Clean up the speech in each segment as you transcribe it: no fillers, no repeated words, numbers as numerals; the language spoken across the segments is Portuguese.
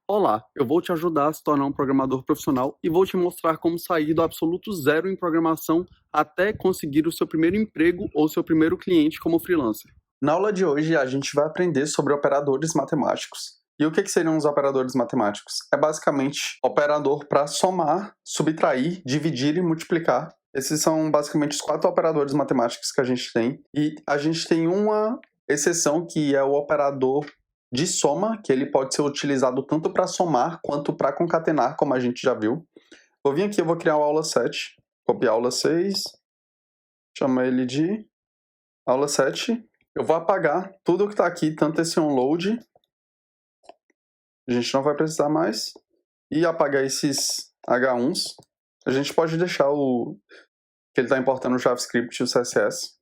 Olá, eu vou te ajudar a se tornar um programador profissional e vou te mostrar como sair do absoluto zero em programação até conseguir o seu primeiro emprego ou seu primeiro cliente como freelancer. Na aula de hoje, a gente vai aprender sobre operadores matemáticos. E o que seriam os operadores matemáticos? É basicamente operador para somar, subtrair, dividir e multiplicar. Esses são basicamente os 4 operadores matemáticos que a gente tem. E a gente tem uma exceção que é o operador de soma, que ele pode ser utilizado tanto para somar quanto para concatenar, como a gente já viu. Vou vir aqui, eu vou criar a aula 7, copiar a aula 6, chamar ele de aula 7. Eu vou apagar tudo que está aqui, tanto esse onload, a gente não vai precisar mais, e apagar esses H1s. A gente pode deixar o que ele está importando o JavaScript e o CSS.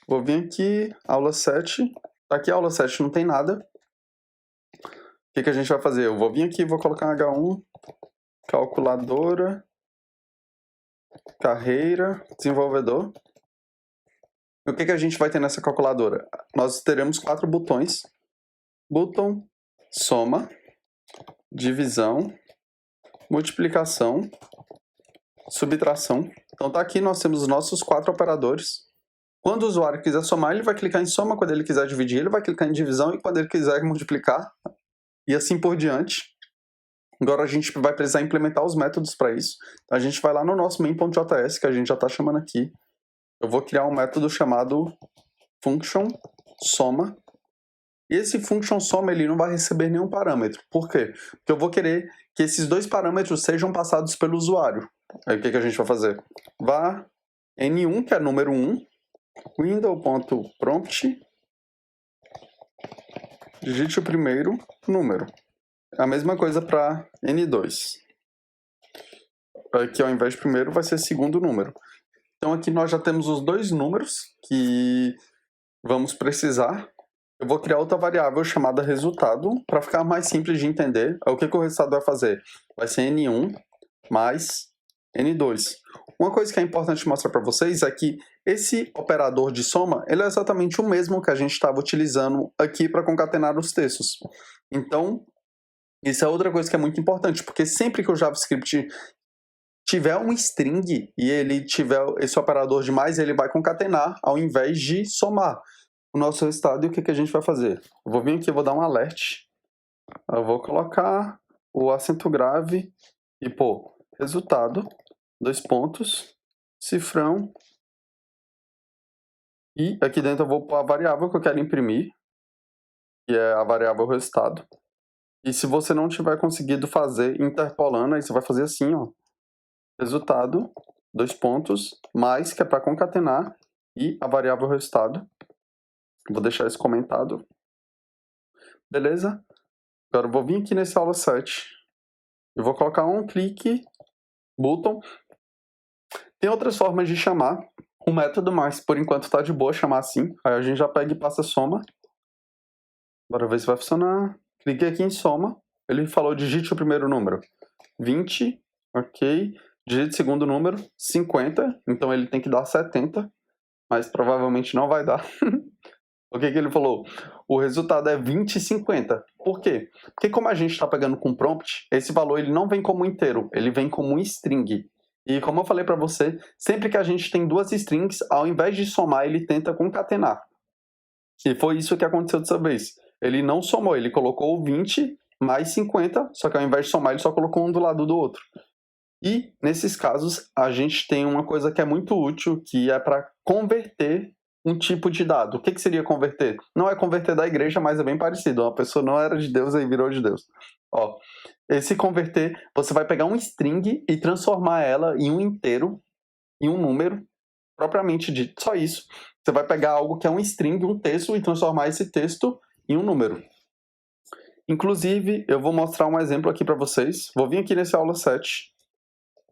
Vou vir aqui, aula 7. Aqui a aula 7 não tem nada. O que a gente vai fazer? Eu vou vir aqui e vou colocar um H1, calculadora, carreira, desenvolvedor. E o que a gente vai ter nessa calculadora? Nós teremos 4 botões. Botão, soma, divisão, multiplicação, subtração. Então tá aqui, nós temos os nossos 4 operadores. Quando o usuário quiser somar, ele vai clicar em soma. Quando ele quiser dividir, ele vai clicar em divisão. E quando ele quiser multiplicar, e assim por diante. Agora a gente vai precisar implementar os métodos para isso. Então a gente vai lá no nosso main.js, que a gente já está chamando aqui. Eu vou criar um método chamado function soma. E esse function soma ele não vai receber nenhum parâmetro. Por quê? Porque eu vou querer que esses 2 parâmetros sejam passados pelo usuário. Aí o que a gente vai fazer? Var n1, que é número 1, window.prompt, digite o primeiro número. A mesma coisa para n2. Aqui ao invés de primeiro vai ser segundo número. Então aqui nós já temos os 2 números que vamos precisar. Eu vou criar outra variável chamada resultado, para ficar mais simples de entender. O que o resultado vai fazer? Vai ser n1 mais n2. Uma coisa que é importante mostrar para vocês é que esse operador de soma, ele é exatamente o mesmo que a gente estava utilizando aqui para concatenar os textos. Então, isso é outra coisa que é muito importante, porque sempre que o JavaScript tiver um string e ele tiver esse operador de mais, ele vai concatenar ao invés de somar o nosso resultado. E o que a gente vai fazer? Eu vou vir aqui, eu vou dar um alert. Eu vou colocar o acento grave e pôr resultado, 2 pontos, cifrão. E aqui dentro eu vou pôr a variável que eu quero imprimir, que é a variável resultado. E se você não tiver conseguido fazer interpolando, aí você vai fazer assim, ó. Resultado, 2 pontos, mais, que é para concatenar, e a variável resultado. Vou deixar isso comentado. Beleza? Agora eu vou vir aqui nesse aula 7. Eu vou colocar um clique, button. Tem outras formas de chamar o método, mas por enquanto tá de boa chamar assim. Aí a gente já pega e passa a soma. Bora ver se vai funcionar. Cliquei aqui em soma. Ele falou digite o primeiro número. 20, ok. Digite o segundo número, 50. Então ele tem que dar 70. Mas provavelmente não vai dar. O que ele falou? O resultado é 20 e 50. Por quê? Porque como a gente está pegando com prompt, esse valor ele não vem como inteiro, ele vem como um string. E como eu falei para você, sempre que a gente tem 2 strings, ao invés de somar, ele tenta concatenar. E foi isso que aconteceu dessa vez. Ele não somou, ele colocou 20 mais 50, só que ao invés de somar, ele só colocou um do lado do outro. E, nesses casos, a gente tem uma coisa que é muito útil, que é para converter um tipo de dado. O que seria converter? Não é converter da igreja, mas é bem parecido. Uma pessoa não era de Deus e virou de Deus. Ó, esse converter, você vai pegar um string e transformar ela em um inteiro, em um número, propriamente dito. Só isso. Você vai pegar algo que é um string, um texto, e transformar esse texto em um número. Inclusive, eu vou mostrar um exemplo aqui para vocês. Vou vir aqui nesse aula 7.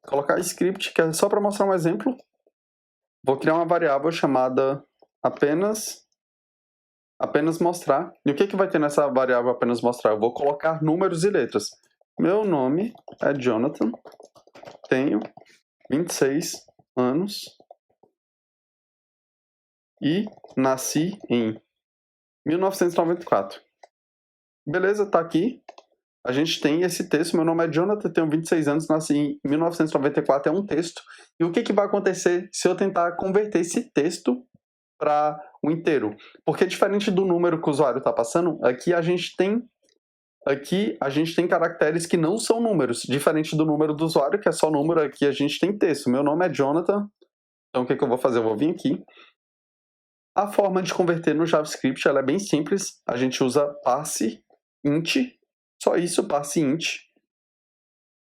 Colocar script, que é só para mostrar um exemplo. Vou criar uma variável chamada apenas mostrar. E o que vai ter nessa variável apenas mostrar? Eu vou colocar números e letras. Meu nome é Jonathan, tenho 26 anos e nasci em 1994. Beleza, tá aqui. a gente tem esse texto, meu nome é Jonathan, tenho 26 anos, nasci em 1994, é um texto. E o que vai acontecer se eu tentar converter esse texto para o inteiro? Porque diferente do número que o usuário está passando, aqui a gente tem caracteres que não são números, diferente do número do usuário, que é só número, aqui a gente tem texto. Meu nome é Jonathan, então o que eu vou fazer? Eu vou vir aqui. A forma de converter no JavaScript ela é bem simples, a gente usa parse int, só isso, parse int.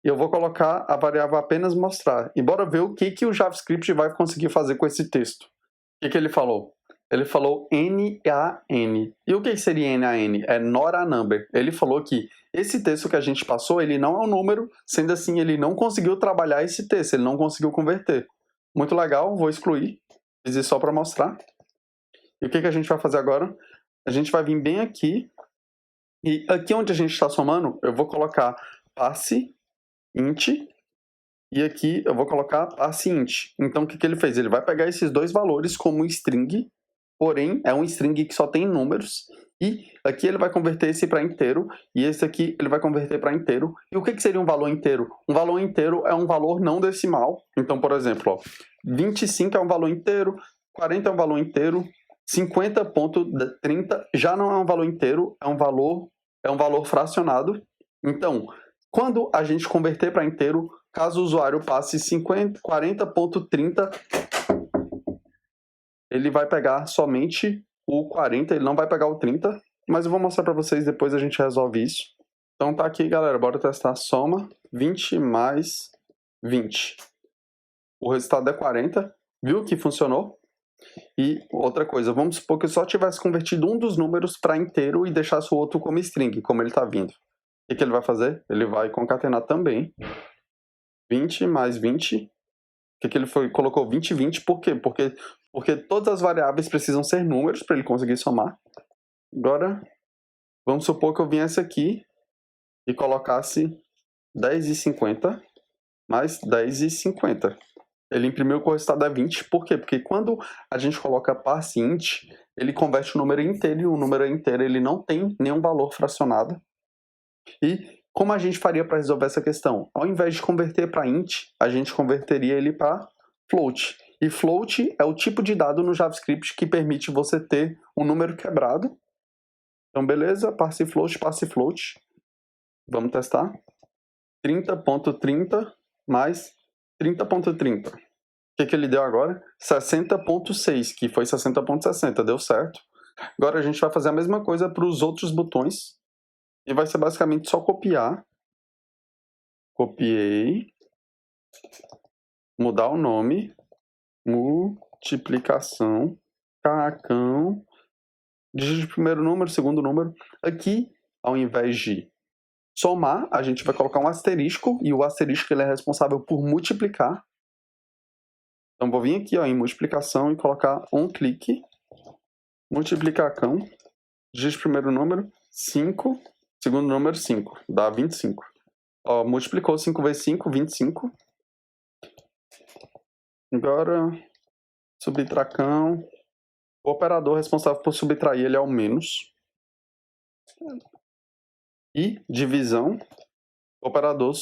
E eu vou colocar a variável apenas mostrar. E bora ver o que o JavaScript vai conseguir fazer com esse texto. O que ele falou? Ele falou NaN. E o que seria NaN? É not a number. Ele falou que esse texto que a gente passou, ele não é um número, sendo assim, ele não conseguiu trabalhar esse texto, ele não conseguiu converter. Muito legal, vou excluir. Fiz isso só para mostrar. E o que a gente vai fazer agora? A gente vai vir bem aqui. E aqui onde a gente está somando, eu vou colocar parse int. E aqui eu vou colocar parse int. Então o que ele fez? Ele vai pegar esses dois valores como string, porém é um string que só tem números. E aqui ele vai converter esse para inteiro, e esse aqui ele vai converter para inteiro. E o que seria um valor inteiro? Um valor inteiro é um valor não decimal. Então, por exemplo, ó, 25 é um valor inteiro, 40 é um valor inteiro, 50.30 já não é um valor inteiro, é um valor fracionado. Então, quando a gente converter para inteiro, caso o usuário passe 40.30, ele vai pegar somente o 40, ele não vai pegar o 30, mas eu vou mostrar para vocês, depois a gente resolve isso. Então tá aqui, galera, bora testar a soma, 20 mais 20. O resultado é 40, viu que funcionou? E outra coisa, vamos supor que eu só tivesse convertido um dos números para inteiro e deixasse o outro como string, como ele está vindo. O que ele vai fazer? Ele vai concatenar também 20 mais 20. O que ele colocou 20 e 20, por quê? Porque todas as variáveis precisam ser números para ele conseguir somar. Agora, vamos supor que eu viesse aqui e colocasse 10 e 50 mais 10 e 50. Ele imprimiu que o resultado é 20, por quê? Porque quando a gente coloca parse int, ele converte o número inteiro, e o número inteiro ele não tem nenhum valor fracionado. E como a gente faria para resolver essa questão? Ao invés de converter para int, a gente converteria ele para float. E float é o tipo de dado no JavaScript que permite você ter um número quebrado. Então, beleza, parse float. Vamos testar. 30.30 mais 30.30. O que ele deu agora? 60.6, que foi 60.60, deu certo. Agora a gente vai fazer a mesma coisa para os outros botões. E vai ser basicamente só copiar. Copiei. Mudar o nome. Multiplicação. Carracão. Digite o primeiro número, segundo número. Aqui, ao invés de somar, a gente vai colocar um asterisco. E o asterisco ele é responsável por multiplicar. Então vou vir aqui ó, em multiplicação e colocar um clique. Multiplicacão. Digite o primeiro número. 5. Segundo número, 5. Dá 25. Ó, multiplicou 5 vezes 5, 25. Agora, subtracão. O operador responsável por subtrair ele é o menos. E divisão. O operador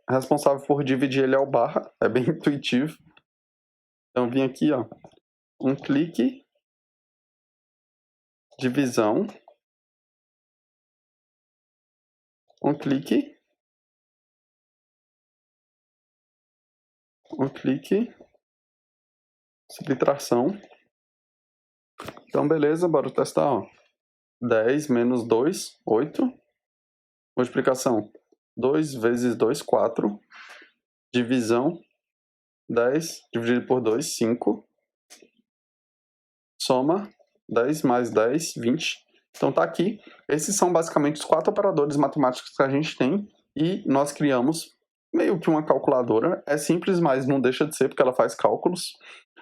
responsável por dividir ele é o barra. É bem intuitivo. Então, vim aqui, ó. Um clique. Divisão. Um clique. Um clique. Subtração. Então, beleza, bora testar, ó. 10 menos 2, 8. Multiplicação. 2 vezes 2, 4. Divisão. 10 dividido por 2, 5. Soma. 10 mais 10, 20. Então tá aqui. Esses são basicamente os 4 operadores matemáticos que a gente tem. E nós criamos meio que uma calculadora. É simples, mas não deixa de ser, porque ela faz cálculos.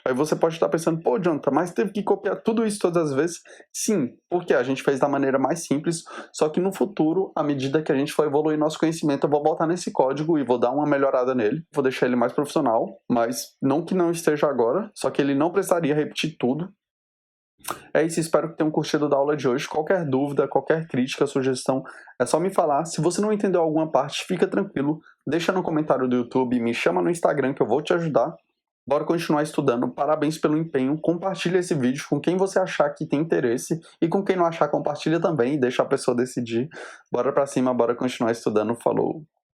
Aí você pode estar pensando, pô, Jonathan, mas teve que copiar tudo isso todas as vezes? Sim, porque a gente fez da maneira mais simples, só que no futuro, à medida que a gente for evoluir nosso conhecimento, eu vou voltar nesse código e vou dar uma melhorada nele, vou deixar ele mais profissional, mas não que não esteja agora, só que ele não precisaria repetir tudo. É isso, espero que tenham curtido da aula de hoje. Qualquer dúvida, qualquer crítica, sugestão, é só me falar. Se você não entendeu alguma parte, fica tranquilo. Deixa no comentário do YouTube, me chama no Instagram que eu vou te ajudar. Bora continuar estudando. Parabéns pelo empenho. Compartilha esse vídeo com quem você achar que tem interesse. E com quem não achar, compartilha também e deixa a pessoa decidir. Bora pra cima, bora continuar estudando. Falou!